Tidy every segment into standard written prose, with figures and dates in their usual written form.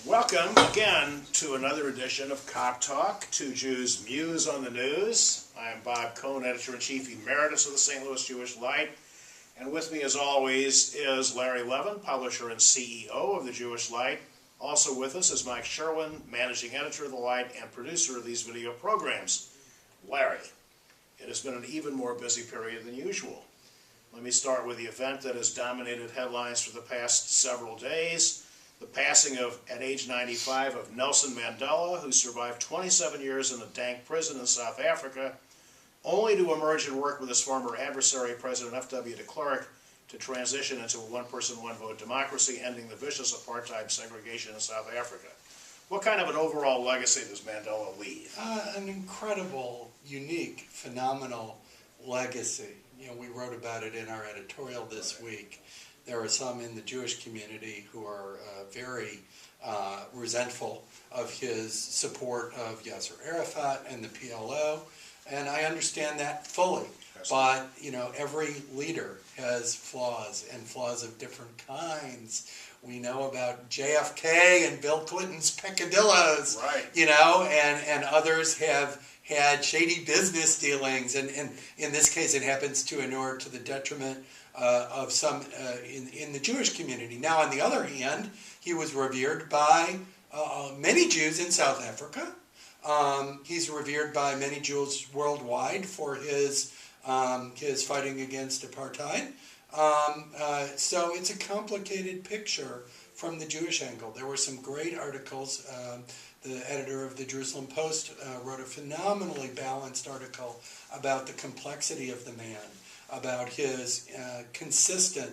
Welcome again to another edition of Cop Talk, Two Jews, Muse on the News. I am Bob Cohn, Editor-in-Chief Emeritus of the St. Louis Jewish Light. And with me, as always, is Larry Levin, Publisher and CEO of the Jewish Light. Also with us is Mike Sherwin, Managing Editor of the Light and producer of these video programs. Larry, it has been an even more busy period than usual. Let me start with the event that has dominated headlines for the past several days. The passing at age 95 of Nelson Mandela, who survived 27 years in a dank prison in South Africa, only to emerge and work with his former adversary, President F.W. de Klerk, to transition into a one-person, one-vote democracy, ending the vicious apartheid segregation in South Africa. What kind of an overall legacy does Mandela leave? An incredible, unique, phenomenal legacy. You know, we wrote about it in our editorial this week. There are some in the Jewish community who are very resentful of his support of Yasser Arafat and the PLO, and I understand that fully. But, you know, every leader has flaws, and flaws of different kinds. We know about JFK and Bill Clinton's peccadillos, right. You know, and others have had shady business dealings, and in this case it happens to inure to the detriment of some in the Jewish community. Now, on the other hand, he was revered by many Jews in South Africa. He's revered by many Jews worldwide for his fighting against apartheid. So it's a complicated picture from the Jewish angle. There were some great articles. The editor of the Jerusalem Post wrote a phenomenally balanced article about the complexity of the man, about his consistent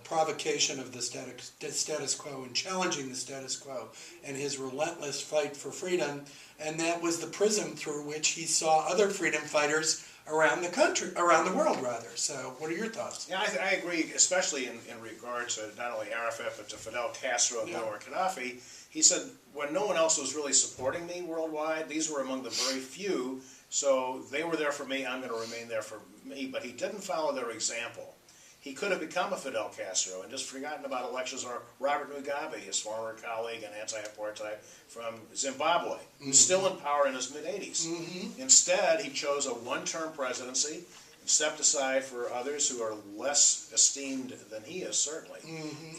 provocation of the status quo and challenging the status quo, and his relentless fight for freedom. And that was the prism through which he saw other freedom fighters around the country, around the world, rather. So what are your thoughts? Yeah, I agree, especially in regard to not only Arafat, but to Fidel Castro and Muammar Gaddafi. He said, when no one else was really supporting me worldwide, these were among the very few, so they were there for me, I'm going to remain there for me. But he didn't follow their example. He could have become a Fidel Castro and just forgotten about elections, or Robert Mugabe, his former colleague and anti-apartheid from Zimbabwe, who's still in power in his mid-80s. Instead, he chose a one-term presidency and stepped aside for others who are less esteemed than he is, certainly.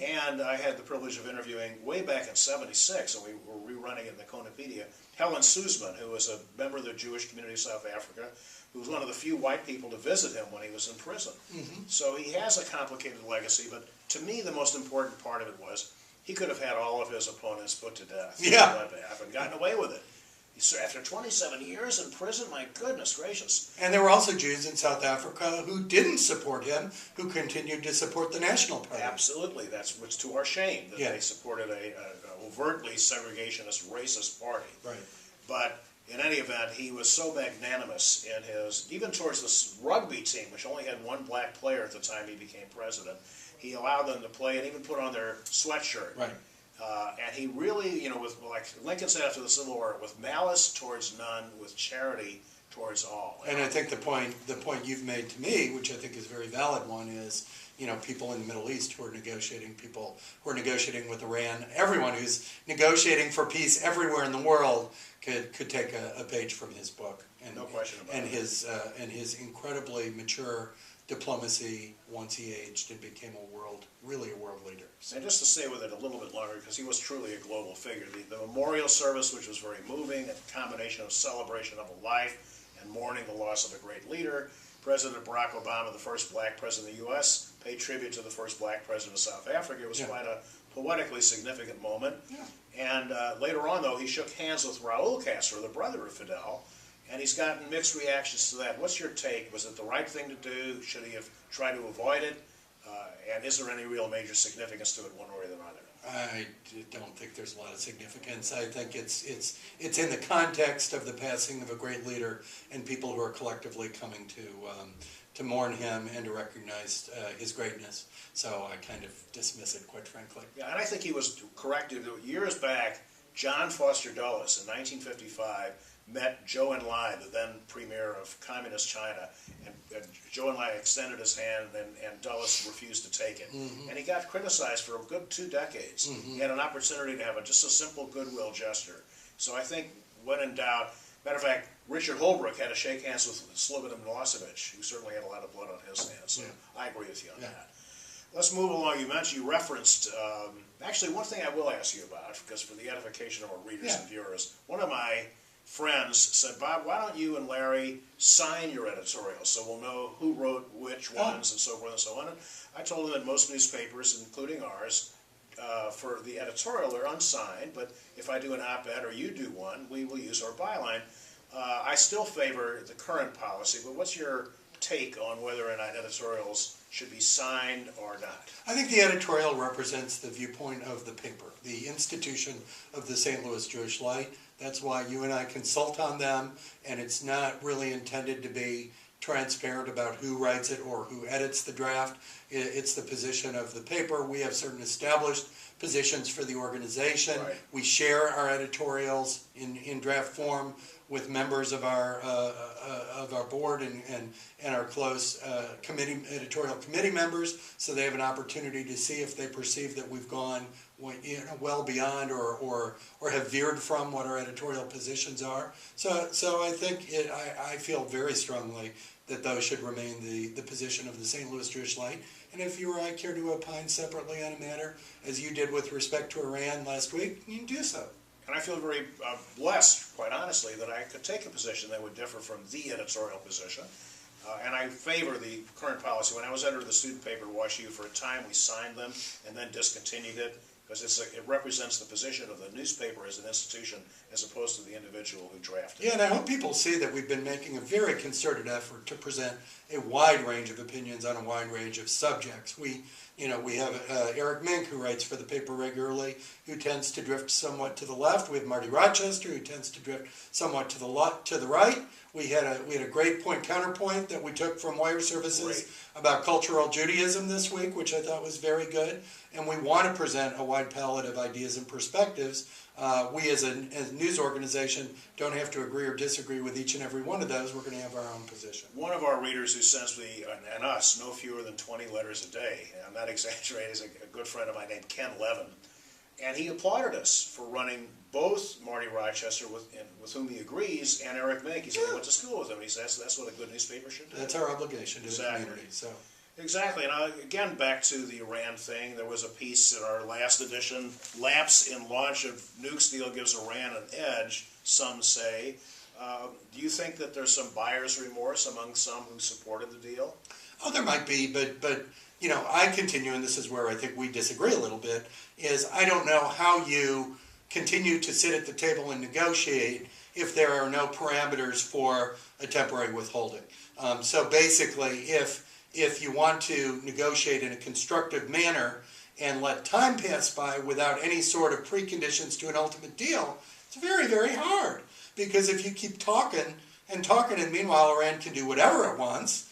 And I had the privilege of interviewing way back in '76, and we were rerunning it in the Cohnopedia, Helen Suzman, who was a member of the Jewish community of South Africa, who was one of the few white people to visit him when he was in prison. So he has a complicated legacy, but to me the most important part of it was he could have had all of his opponents put to death. Yeah. And gotten away with it. After 27 years in prison, my goodness gracious. And there were also Jews in South Africa who didn't support him, who continued to support the National Party. Absolutely. That's what's to our shame, that they supported a overtly segregationist, racist party. Right. But in any event, he was so magnanimous in his, even towards this rugby team, which only had one black player at the time he became president. He allowed them to play and even put on their sweatshirt. Right. And he really, you know, with, like Lincoln said after the Civil War, with malice towards none, with charity towards all. And I think the point you've made to me, which I think is a very valid one, is, you know, people in the Middle East who are negotiating, people who are negotiating with Iran, everyone who's negotiating for peace everywhere in the world could take a page from his book. And, no question about it. And his incredibly mature diplomacy once he aged and became really a world leader. So. And just to stay with it a little bit longer, because he was truly a global figure, the memorial service, which was very moving, a combination of celebration of a life and mourning the loss of a great leader. President Barack Obama, the first black president of the U.S., paid tribute to the first black president of South Africa. It was quite a poetically significant moment. And later on, though, he shook hands with Raul Castro, the brother of Fidel, and he's gotten mixed reactions to that. What's your take? Was it the right thing to do? Should he have tried to avoid it? And is there any real major significance to it one way or the other? I don't think there's a lot of significance. I think it's in the context of the passing of a great leader and people who are collectively coming to mourn him and to recognize his greatness. So I kind of dismiss it, quite frankly. Yeah, and I think he was correct. Years back, John Foster Dulles in 1955 met Zhou Enlai, the then premier of communist China, and Zhou Enlai extended his hand, and Dulles refused to take it. And he got criticized for a good 2 decades. He had an opportunity to have just a simple goodwill gesture. So I think, when in doubt, matter of fact, Richard Holbrooke had to shake hands with Slobodan Milosevic, who certainly had a lot of blood on his hands. So I agree with you on that. Let's move along. You referenced, actually, one thing I will ask you about, because for the edification of our readers and viewers, one of my friends said, Bob, why don't you and Larry sign your editorials so we'll know who wrote which ones and so forth and so on. And I told him that most newspapers, including ours, for the editorial are unsigned, but if I do an op-ed or you do one, we will use our byline. I still favor the current policy, but what's your take on whether or not editorials should be signed or not? I think the editorial represents the viewpoint of the paper, the institution of the St. Louis Jewish Light. That's why you and I consult on them, and it's not really intended to be transparent about who writes it or who edits the draft. It's the position of the paper. We have certain established positions for the organization. Right. We share our editorials in draft form with members of our board and our close editorial committee members, so they have an opportunity to see if they perceive that we've gone well beyond or have veered from what our editorial positions are. So I think I feel very strongly that those should remain the position of the St. Louis Jewish Light. And if you or I care to opine separately on a matter, as you did with respect to Iran last week, you can do so. And I feel very blessed, quite honestly, that I could take a position that would differ from the editorial position. And I favor the current policy. When I was editor of the student paper, WashU, for a time we signed them and then discontinued it, because it represents the position of the newspaper as an institution as opposed to the individual who drafted it. Yeah, and I hope people see that we've been making a very concerted effort to present a wide range of opinions on a wide range of subjects. We have Eric Mink, who writes for the paper regularly, who tends to drift somewhat to the left. We have Marty Rochester, who tends to drift somewhat to the right. We had a great counterpoint that we took from Wire Services about cultural Judaism this week, which I thought was very good. And we want to present a wide palette of ideas and perspectives. We as a news organization don't have to agree or disagree with each and every one of those. We're going to have our own position. One of our readers who sends me and us no fewer than 20 letters a day, I'm not exaggerating, is a good friend of mine named Ken Levin. And he applauded us for running both Marty Rochester, with whom he agrees, and Eric Mink. He said he went to school with him. He says that's what a good newspaper should do. That's our obligation to the community. So. Exactly. And again, back to the Iran thing, there was a piece in our last edition, lapse in launch of nukes deal gives Iran an edge, some say. Do you think that there's some buyer's remorse among some who supported the deal? Oh, there might be, but I continue, and this is where I think we disagree a little bit, is I don't know how you continue to sit at the table and negotiate if there are no parameters for a temporary withholding. So basically, if you want to negotiate in a constructive manner and let time pass by without any sort of preconditions to an ultimate deal, it's very, very hard. Because if you keep talking, and meanwhile Iran can do whatever it wants,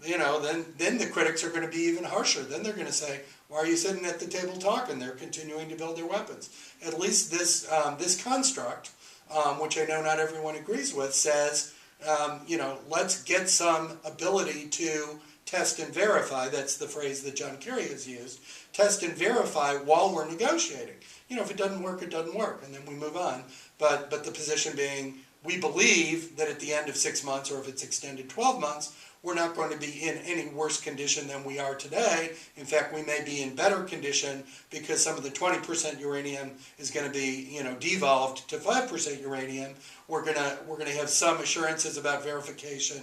then the critics are going to be even harsher. Then they're going to say, why are you sitting at the table talking? They're continuing to build their weapons. At least this construct, which I know not everyone agrees with, says, let's get some ability to test and verify. That's the phrase that John Kerry has used. Test and verify while we're negotiating. If it doesn't work, it doesn't work, and then we move on. But the position being, we believe that at the end of 6 months, or if it's extended 12 months, we're not going to be in any worse condition than we are today. In fact, we may be in better condition because some of the 20% uranium is going to be, devolved to 5% uranium. We're gonna have some assurances about verification.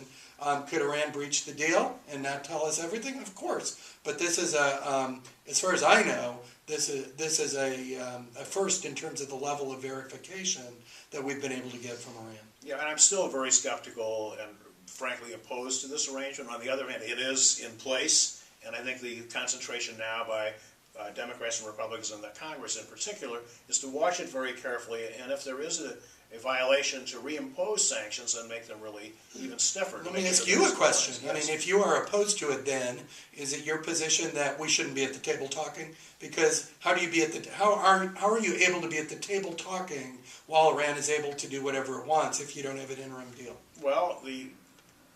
Could Iran breach the deal and not tell us everything? Of course. But this is as far as I know, this is a first in terms of the level of verification that we've been able to get from Iran. Yeah, and I'm still very skeptical and frankly opposed to this arrangement. On the other hand, it is in place, and I think the concentration now by Democrats and Republicans in the Congress in particular, is to watch it very carefully, and if there is a violation, to reimpose sanctions and make them really even stiffer. Let me ask you a question. I mean, if you are opposed to it, then is it your position that we shouldn't be at the table talking? Because how are you able to be at the table talking while Iran is able to do whatever it wants if you don't have an interim deal? Well,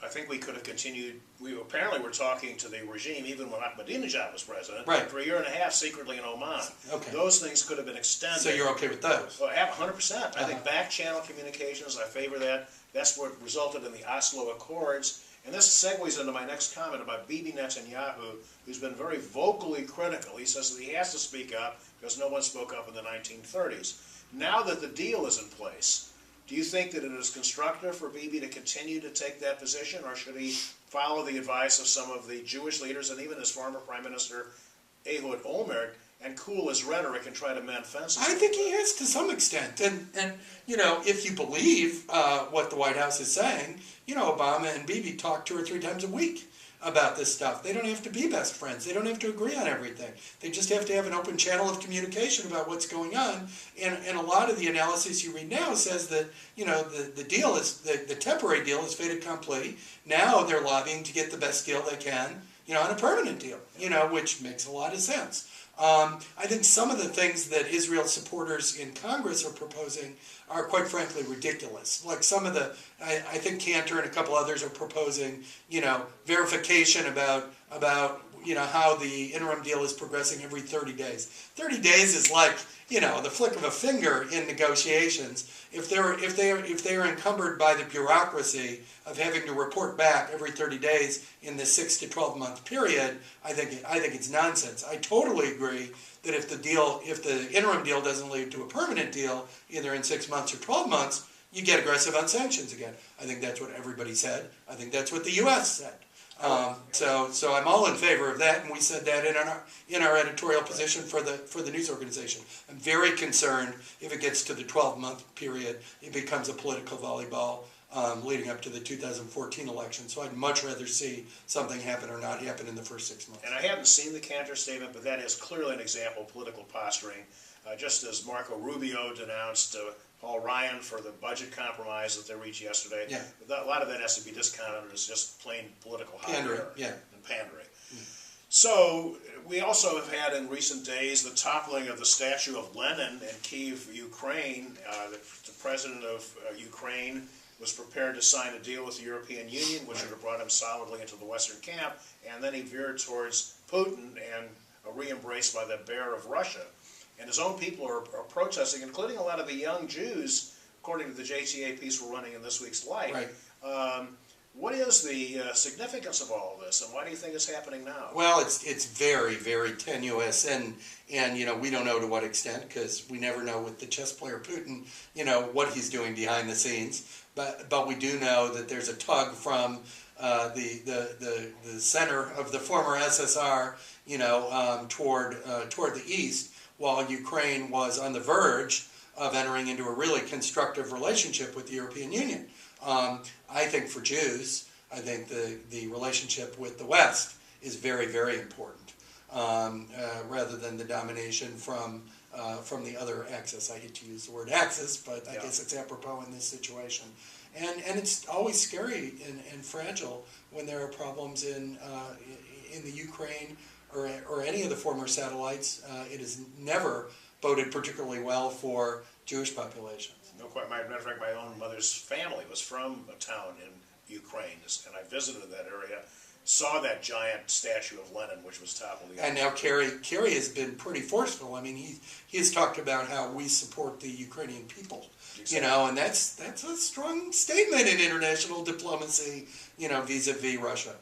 I think we could have continued. We apparently were talking to the regime even when Ahmadinejad was president, right, for a year and a half secretly in Oman. Okay. Those things could have been extended. So you're okay with those? Well, 100%. I think back-channel communications, I favor that. That's what resulted in the Oslo Accords. And this segues into my next comment about Bibi Netanyahu, who's been very vocally critical. He says that he has to speak up because no one spoke up in the 1930s. Now that the deal is in place, do you think that it is constructive for Bibi to continue to take that position, or should he follow the advice of some of the Jewish leaders and even his former Prime Minister Ehud Olmert and cool his rhetoric and try to mend fences? I think he has to some extent. And you know, if you believe what the White House is saying, you know, Obama and Bibi talk 2 or 3 times a week about this stuff. They don't have to be best friends. They don't have to agree on everything. They just have to have an open channel of communication about what's going on. And a lot of the analysis you read now says that, you know, the deal is, the temporary deal is fait accompli. Now they're lobbying to get the best deal they can, you know, on a permanent deal, you know, which makes a lot of sense. I think some of the things that Israel supporters in Congress are proposing are quite frankly ridiculous. Like some of the, I think Cantor and a couple others are proposing, you know, verification about you know, how the interim deal is progressing every 30 days. 30 days is like, you know, the flick of a finger in negotiations. If they are encumbered by the bureaucracy of having to report back every 30 days in this 6 to 12 month period, I think it's nonsense. I totally agree that if the interim deal doesn't lead to a permanent deal, either in 6 months or 12 months, you get aggressive on sanctions again. I think that's what everybody said. I think that's what the U.S. said. So I'm all in favor of that, and we said that in our editorial position for the news organization. I'm very concerned if it gets to the 12-month period, it becomes a political volleyball leading up to the 2014 election. So I'd much rather see something happen or not happen in the first 6 months. And I haven't seen the Cantor statement, but that is clearly an example of political posturing. Just as Marco Rubio denounced Paul Ryan for the budget compromise that they reached yesterday, yeah, a lot of that has to be discounted as just plain political pandering, yeah, and pandering. So we also have had in recent days the toppling of the statue of Lenin in Kyiv, Ukraine. The president of Ukraine was prepared to sign a deal with the European Union, which would have brought him solidly into the Western camp, and then he veered towards Putin and re-embraced by the bear of Russia. And his own people are protesting, including a lot of the young Jews, according to the JTA piece we're running in this week's Light. Right. What is the significance of all of this, and why do you think it's happening now? Well, it's very, very tenuous, and you know, we don't know to what extent, because we never know with the chess player Putin, you know, what he's doing behind the scenes. But we do know that there's a tug from the center of the former SSR, you know, toward the east, while Ukraine was on the verge of entering into a really constructive relationship with the European Union. I think for Jews, I think the relationship with the West is very, very important, rather than the domination from the other axis. I hate to use the word axis, but I guess it's apropos in this situation. And it's always scary and fragile when there are problems in the Ukraine or any of the former satellites. It has never boded particularly well for Jewish populations. No, quite. Matter of fact, my own mother's family was from a town in Ukraine, and I visited that area, saw that giant statue of Lenin, which was toppled. And now Kerry has been pretty forceful. I mean, he has talked about how we support the Ukrainian people. Exactly. You know, and that's a strong statement in international diplomacy, you know, vis-a-vis Russia.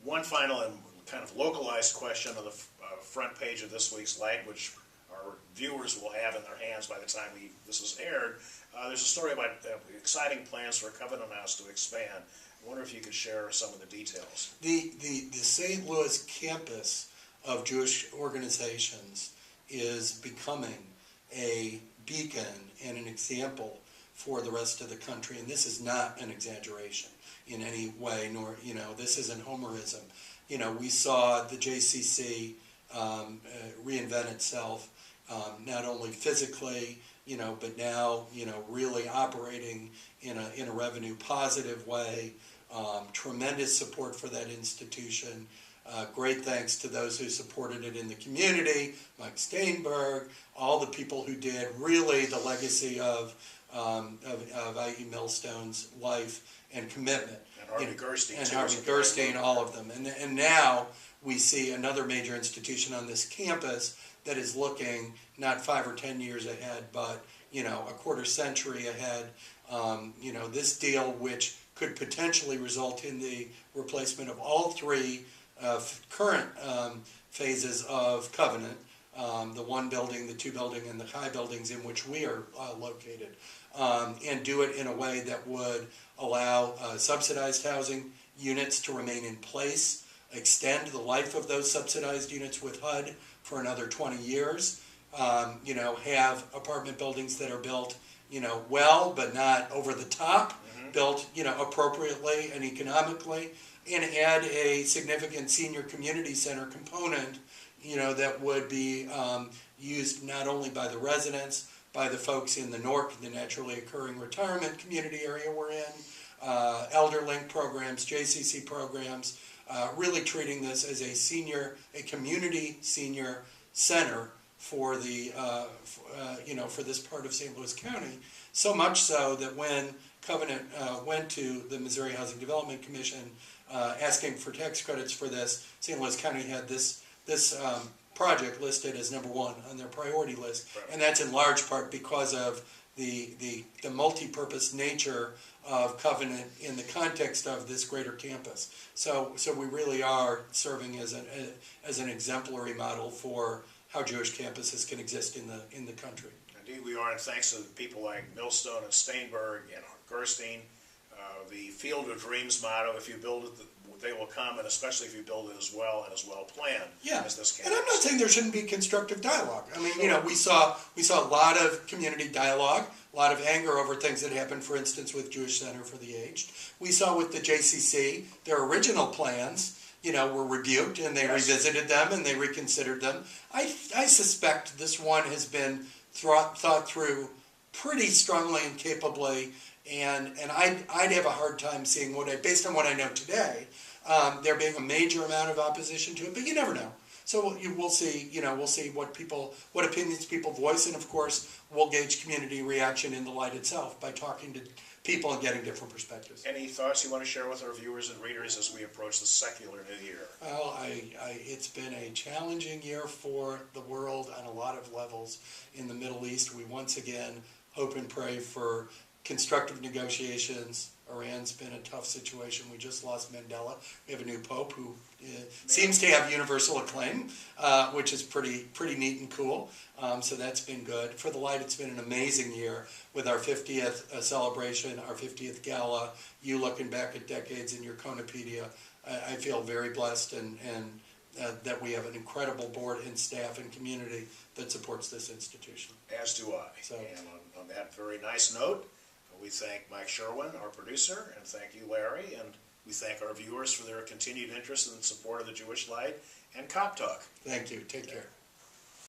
One final and kind of localized question on the front page of this week's Light, which our viewers will have in their hands by the time this is aired. There's a story about exciting plans for Covenant House to expand. I wonder if you could share some of the details. The St. Louis campus of Jewish organizations is becoming a beacon and an example for the rest of the country, and this is not an exaggeration in any way, nor, you know, this isn't Homerism. You know, we saw the JCC reinvent itself, not only physically, but now, really operating in a revenue positive way. Tremendous support for that institution. Great thanks to those who supported it in the community, Mike Steinberg, all the people who did. Really, the legacy of I.E. Millstone's life and commitment. And Harvey Gerstein, and too, Harvey Gerstein, all of them. And now we see another major institution on this campus that is looking not 5 or 10 years ahead, but a quarter century ahead. This deal, which could potentially result in the replacement of all three current phases of Covenant, the one building, the two building, and the high buildings in which we are located, and do it in a way that would allow subsidized housing units to remain in place, extend the life of those subsidized units with HUD for another 20 years, have apartment buildings that are built, well, but not over the top, built, appropriately and economically, and add a significant senior community center component, that would be used not only by the residents, by the folks in the NORC, the naturally occurring retirement community area we're in, ElderLink programs, JCC programs, really treating this as a community senior center for the, for this part of St. Louis County. So much so that when Covenant went to the Missouri Housing Development Commission asking for tax credits for this, St. Louis County had this project listed as number one on their priority list, right. And that's in large part because of the multi-purpose nature of Covenant in the context of this greater campus. So we really are serving as an exemplary model for how Jewish campuses can exist in the country. Indeed we are, and thanks to people like Millstone and Steinberg and Gerstein, the Field of Dreams motto, if you build it, they will come, and especially if you build it as well and as well planned as this campus. And I'm not saying there shouldn't be constructive dialogue. I mean, sure. We saw a lot of community dialogue, a lot of anger over things that happened, for instance, with Jewish Center for the Aged. We saw with the JCC, their original plans, were rebuked, and they revisited them and they reconsidered them. I suspect this one has been thought through pretty strongly and capably, and I'd have a hard time seeing based on what I know today, there being a major amount of opposition to it, but you never know. So we'll see, what opinions people voice, and of course, we'll gauge community reaction in the light itself by talking to people and getting different perspectives. Any thoughts you want to share with our viewers and readers as we approach the secular new year? Well, it's been a challenging year for the world on a lot of levels. In the Middle East, we once again hope and pray for constructive negotiations. Iran's been a tough situation. We just lost Mandela. We have a new pope who seems to have universal acclaim, which is pretty neat and cool. So that's been good. For the Light, it's been an amazing year with our 50th celebration, our 50th gala. You looking back at decades in your Cohnopedia. I feel very blessed and that we have an incredible board and staff and community that supports this institution. As do I. So, and on that very nice note, we thank Mike Sherwin, our producer, and thank you, Larry, and we thank our viewers for their continued interest and support of the Jewish Light and Cop Talk. Thank you. Take care.